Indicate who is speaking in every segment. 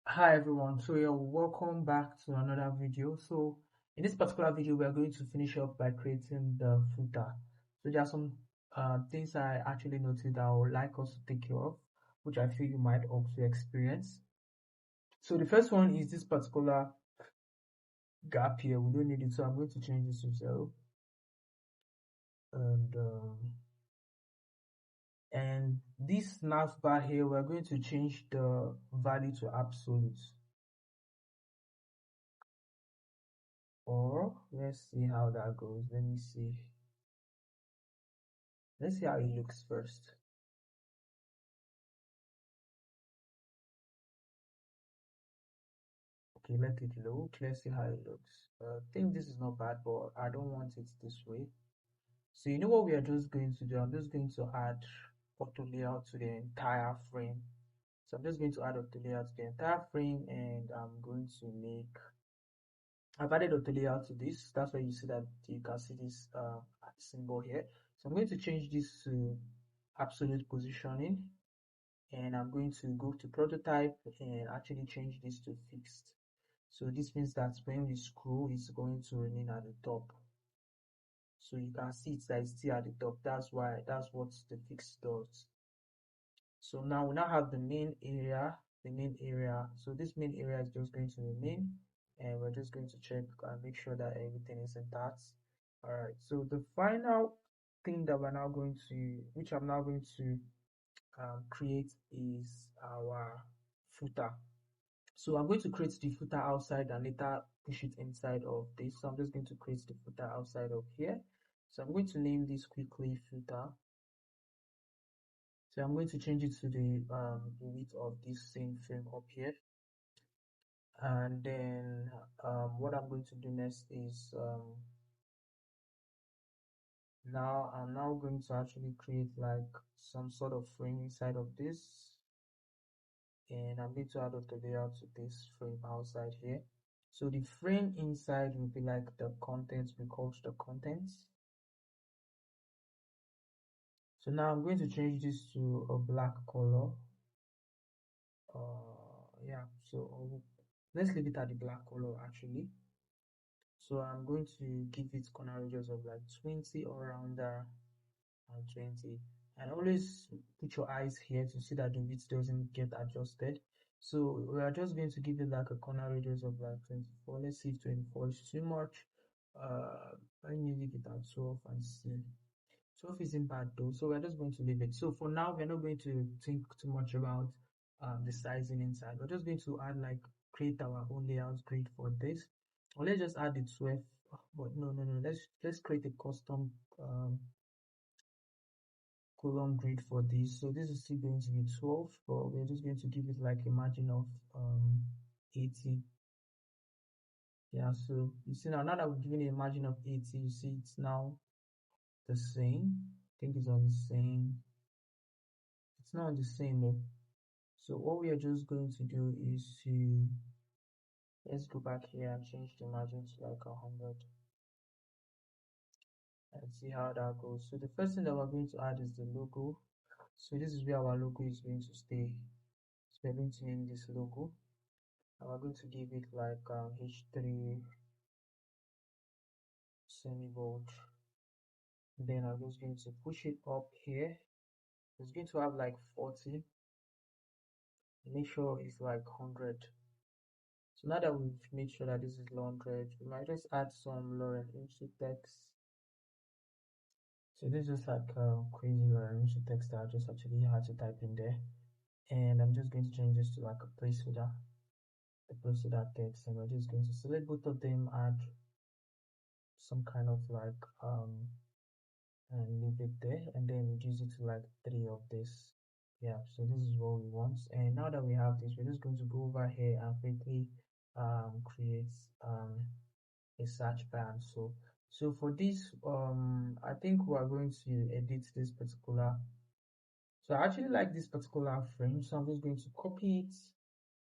Speaker 1: Hi everyone, so yeah, welcome back to another video. So in this particular video, we are going to finish up by creating the footer. So there are some things I actually noticed that I would like us to take care of, which I feel you might also experience. So the first one is this particular gap here. We don't need it, so I'm going to change this to 0. And this nav bar here, we're going to change the value to absolute. Or let's see how that goes. Let's see how it looks first. Okay, let it load. Let's see how it looks. I think this is not bad, but I don't want it this way. So you know what we are just going to do? I'm just going to add auto layout to the entire frame. So I'm just going to add auto layout to the entire frame, and I'm going to make. I've added auto layout to this. That's why you see that you can see this symbol here. So I'm going to change this to absolute positioning, and I'm going to go to prototype and actually change this to fixed. So this means that when we scroll, it's going to remain at the top. So you can see it's still at the top. That's what the fix does. So now we now have the main area. So this main area is just going to remain, and we're just going to check and make sure that everything is intact. All right. So the final thing that which I'm now going to create is our footer. So I'm going to create the footer outside and later push it inside of this. So I'm just going to create the footer outside of here. So I'm going to name this quickly footer. So I'm going to change it to the width of this same frame up here. And then what I'm going to do next is now I'm now going to actually create like some sort of frame inside of this. And I'm going to add auto layout to this frame outside here. So the frame inside will be like the contents, we call the contents. So now I'm going to change this to a black color. Yeah, so let's leave it at the black color actually. So I'm going to give it corner radius of like 20 or around there and 20. And always put your eyes here to see that the width doesn't get adjusted. So we are just going to give it like a corner radius of like 24. Let's see if 24 is too much. Let me leave it at 12 and see. 12 isn't bad though, so we're just going to leave it. So for now, we're not going to think too much about the sizing inside. We're just going to add like create our own layout grid for this. Or let's just add the 12. But no. Let's create a custom column grid for this. So this is still going to be 12, but we're just going to give it like a margin of 80. Yeah, so you see now that we're giving it a margin of 80, you see it's now the same. I think it's on the same. It's not the same though. So what we are just going to do is let's go back here and change the margin to like 100 and see how that goes. So the first thing that we're going to add is the logo. So this is where our logo is going to stay. So we're going to name this logo, and we're going to give it like H3 semi-bold. Then I'm just going to push it up here. It's going to have like 40. Make sure it's like 100. So now that we've made sure that this is 100, we might just add some Lorem Ipsum text. So this is just like crazy Lorem Ipsum text that I just actually had to type in there. And I'm just going to change this to like a placeholder, the placeholder text, and we're just going to select both of them, add some kind of like and leave it there, and then reduce it to like 3 of this. Yeah, so this is what we want. And now that we have this, we're just going to go over here and quickly create a search bar. So for this I think we are going to edit this particular. So I actually like this particular frame, so I'm just going to copy it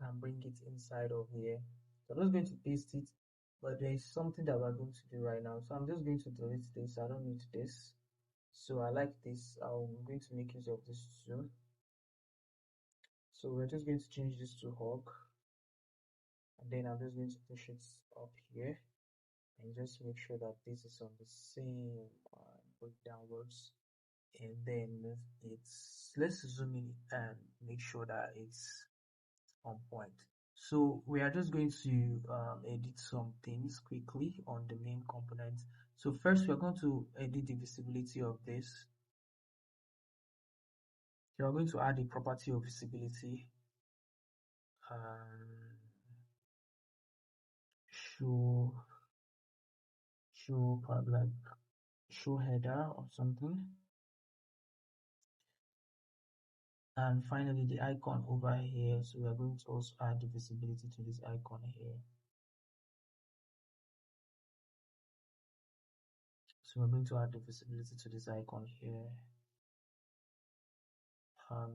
Speaker 1: and bring it inside of here. So I'm just going to paste it, but there is something that we're going to do right now. So I'm just going to delete this. I don't need this. So I like this. I'm going to make use of this too. So we're just going to change this to hog. And then I'm just going to push it up here and just make sure that this is on the same going downwards, and then let's zoom in and make sure that it's on point. So we are just going to edit some things quickly on the main component. So first we're going to edit the visibility of this. So we're going to add a property of visibility. Um, show like show header or something. And finally the icon over here, so we are going to also add the visibility to this icon here. So we're going to add the visibility to this icon here.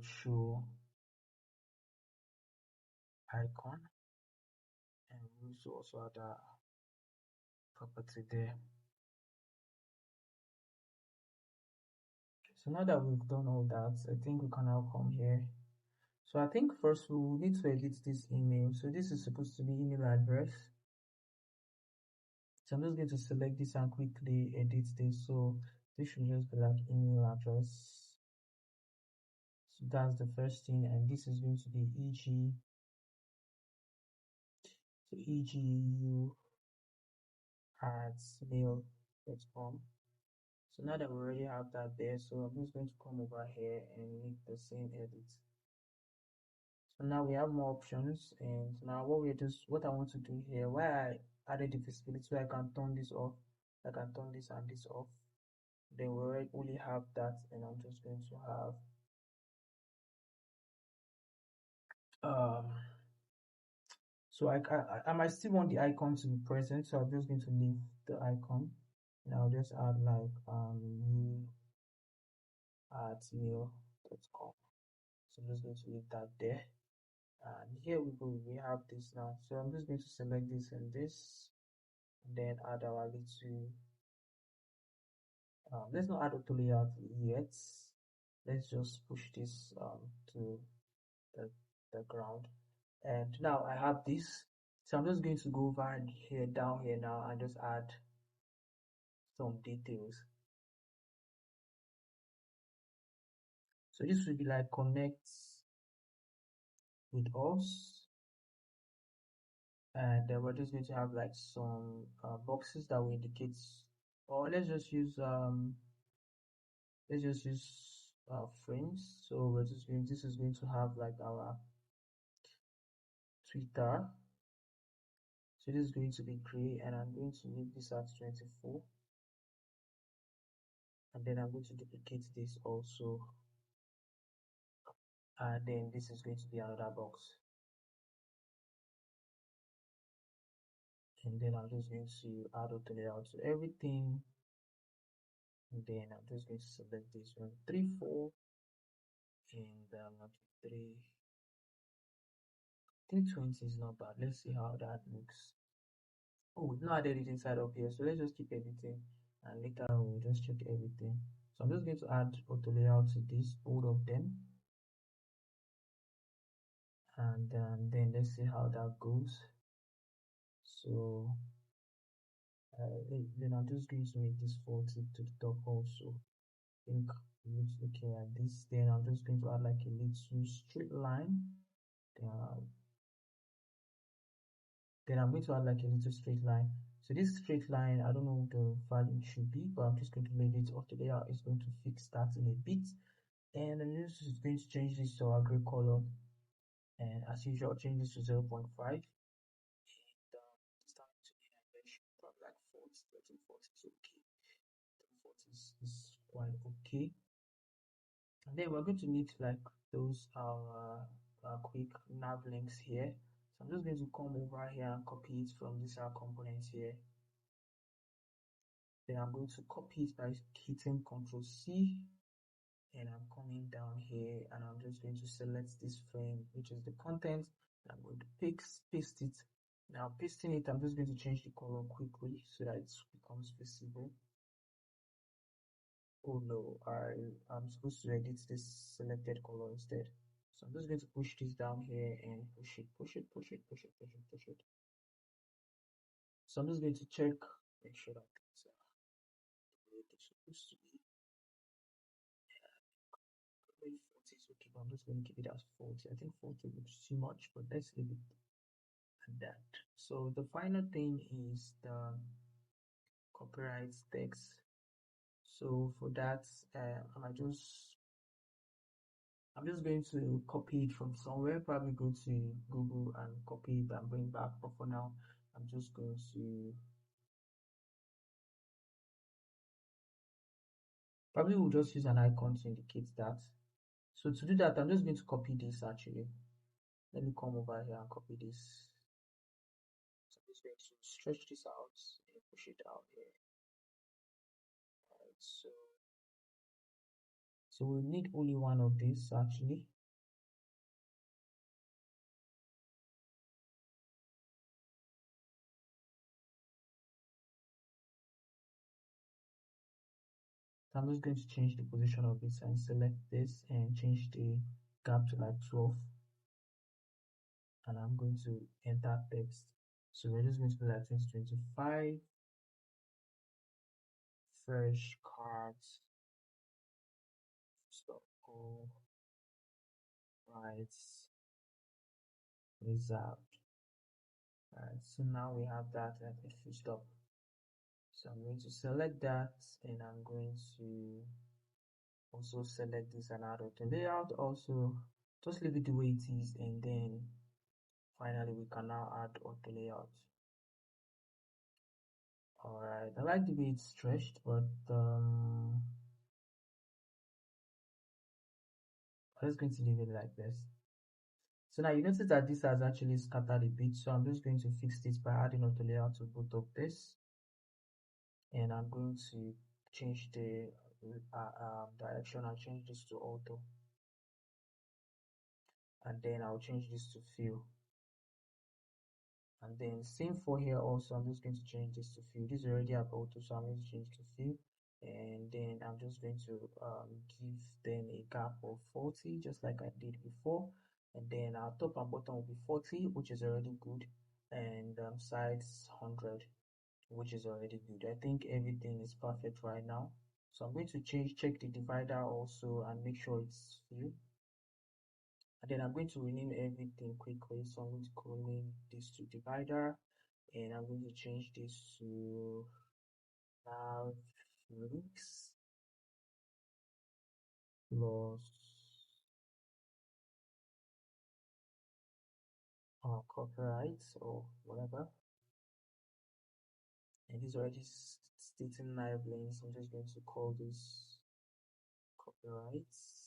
Speaker 1: Show icon, and we should also add a property there. So now that we've done all that, I think we can now come here. So I think first we will need to edit this email. So this is supposed to be email address. So I'm just going to select this and quickly edit this. So this should just be like email address. So that's the first thing, and this is going to be eg. So egu at mail.com. So now that we already have that there, so I'm just going to come over here and make the same edit. So now we have more options, and now what I want to do here, why I added the visibility, so I can turn this off, I can turn this and this off. Then we already only have that, and I'm just going to have so I might still want the icon to be present, so I'm just going to leave the icon, and I'll just add like new at mail.com. So I'm just going to leave that there. And here we go, we have this now. So I'm just going to select this and this, and then add our little let's not add auto layout yet. Let's just push this to the, the ground. And now I have this, so I'm just going to go over here, down here now, and just add some details. So this will be like connect with us, and we're just going to have like some boxes that will indicate, or let's just use frames. So we're just going, this is going to have like our Twitter. So this is going to be gray, and I'm going to make this at 24, and then I'm going to duplicate this also, and then this is going to be another box, and then I'm just going to add auto layout to everything, and then I'm just going to select this one 3 4, and 3 320 is not bad. Let's see how that looks. Oh, we've not added it inside of here, so let's just keep editing, and later we'll just check everything. So I'm just going to add auto layout to this, all of them, and then let's see how that goes. So then I'm just going to make this 40 to the top also. I think looking at this, then I'm just going to add like a little straight line. Then I'm going to add like a little straight line. So this straight line, I don't know what the value should be, but I'm just going to let it off the layout. It's going to fix that in a bit. And then this is going to change this to our gray color. And as usual, change this to 0.5. And start to probably like 40, 13, 40 is okay. 40 is quite okay. And then we're going to need like those quick nav links here. So I'm just going to come over here and copy it from this components here. Then I'm going to copy it by hitting Ctrl C, and I'm coming down here, and I'm just going to select this frame, which is the content, and I'm going to paste it. Now pasting it, I'm just going to change the color quickly so that it becomes visible. Oh no, I'm supposed to edit this selected color instead. So I'm just going to push this down here and push it, push it, push it, push it, push it, push it. So I'm just going to check, make sure that it's the way it's supposed to be. Maybe 40 is okay, but I'm just going to keep it as 40. I think 40 looks too much, but let's leave it at that. So the final thing is the copyright text. So for that, I'm just going to copy it from somewhere. Probably go to Google and copy it and bring back. But for now, I'm just going to probably will just use an icon to indicate that. So to do that, I'm just going to copy this actually. Let me come over here and copy this. So I'm just going to stretch this out and push it out here. Alright, so we need only one of these actually. So I'm just going to change the position of this and select this and change the gap to like 12. And I'm going to enter text. So we're just going to be like 2025 fresh cards stop all rights reserved. Alright, so now we have that at a full stop. So I'm going to select that and I'm going to also select this and add auto layout. Also, just leave it the way it is, and then finally we can now add auto layout. Alright, I like the way it's stretched, but I'm just going to leave it like this. So now you notice that this has actually scattered a bit, so I'm just going to fix this by adding auto layout to both of this, and I'm going to change the direction and change this to auto, and then I'll change this to fill. And then same for here also, I'm just going to change this to fill. This is already have auto, so I'm going to change to fill. And then I'm just going to give them a gap of 40, just like I did before. And then our top and bottom will be 40, which is already good. And sides 100, which is already good. I think everything is perfect right now. So I'm going to check the divider also and make sure it's fill. And then I'm going to rename everything quickly. So I'm going to rename this to divider, and I'm going to change this to nav links plus copyrights or whatever. And this already stating nav links. I'm just going to call this copyrights.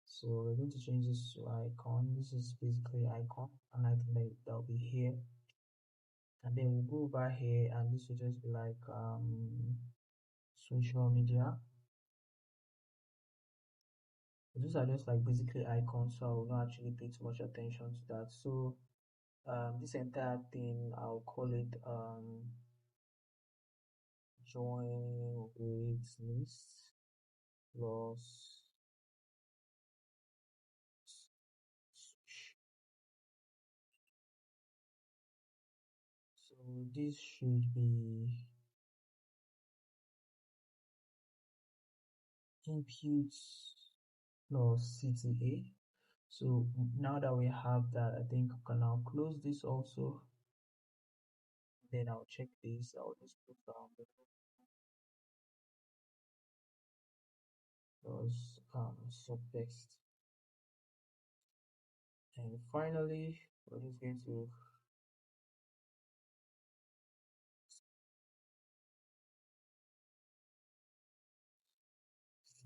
Speaker 1: So we're going to change this to icon. This is basically icon, and I think that'll be here. And then we'll go over here, and this will just be like social media. These are just like basically icons, so I will not actually pay too much attention to that. So this entire thing, I'll call it join with list plus so this should be inputs plus CTA. So now that we have that, I think I can now close this also. Then I'll check this. I'll just put down the plus subtext. And finally, we're just going to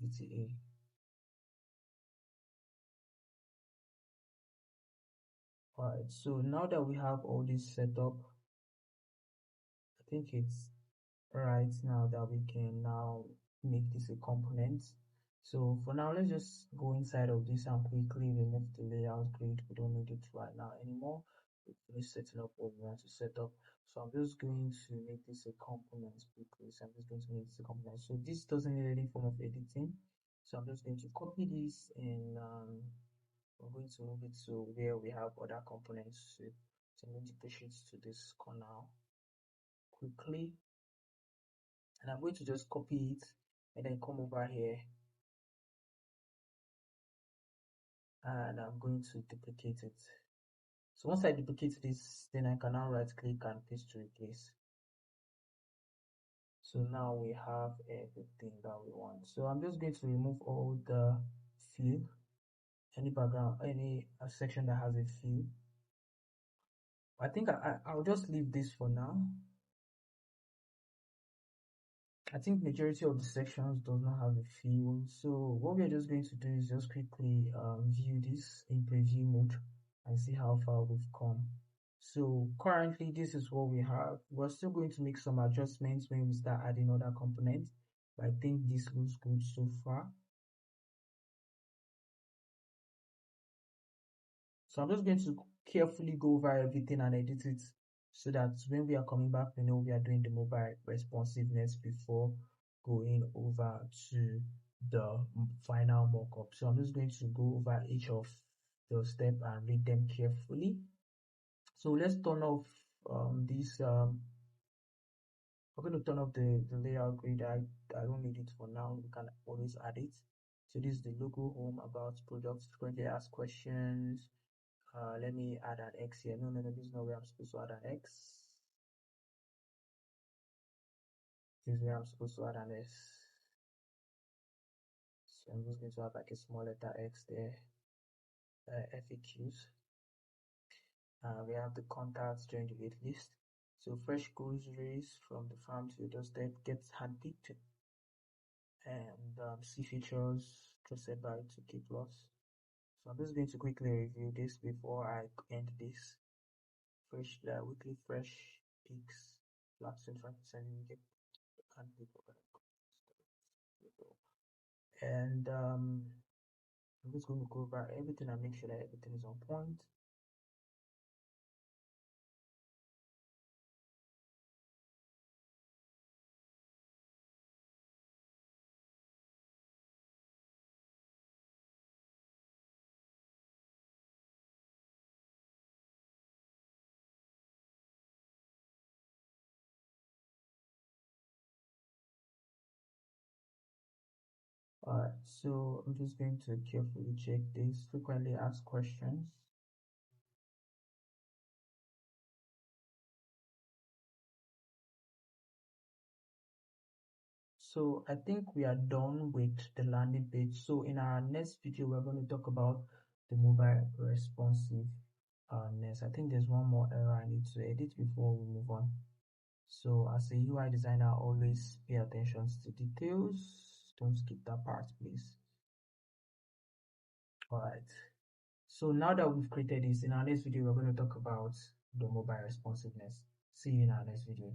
Speaker 1: CTA. Alright, so now that we have all this set up, I think it's right now that we can now make this a component. So for now, let's just go inside of this and quickly remove the layout grid. We don't need it right now anymore. We finish setting up what we want to set up. So I'm just going to make this a component quickly. So I'm just going to make this a component. So this doesn't need any form of editing. So I'm just going to copy this and we're going to move it to where we have other components. So I'm going to push it to this corner quickly, and I'm going to just copy it and then come over here and I'm going to duplicate it. So once I duplicate this, then I can now right click and paste to replace. So now we have everything that we want. So I'm just going to remove all the fill, any background, any section that has a fill. I think I'll just leave this for now. I think majority of the sections does not have a fill. So what we're just going to do is just quickly view this in preview mode and see how far we've come. So currently this is what we have. We're still going to make some adjustments when we start adding other components, but I think this looks good so far. So I'm just going to carefully go over everything and edit it so that when we are coming back, we know we are doing the mobile responsiveness before going over to the final mockup. So I'm just going to go over each of the steps and read them carefully. So let's turn off this. We're going to turn off the layout grid. I don't need it for now. We can always add it. So this is the logo, home, about, products, frequently asked questions. Let me add an X here. No, this is not where I'm supposed to add an X. This is where I'm supposed to add an S. So I'm just going to have like a small letter X there. FAQs. We have the contacts during the wait list. So fresh groceries from the farm to your doorstep gets handpicked. And C features trusted by 2K plus. So I'm just going to quickly review this before I end this. Fresh, weekly fresh picks, flax 25% get handpicked. And I'm just going to go over everything and make sure that everything is on point. Alright, so I'm just going to carefully check this frequently asked questions. So I think we are done with the landing page. So in our next video, we're going to talk about the mobile responsiveness. I think there's one more error I need to edit before we move on. So as a UI designer, always pay attention to details. Don't skip that part, please. All right. So now that we've created this, in our next video, we're going to talk about the mobile responsiveness. See you in our next video.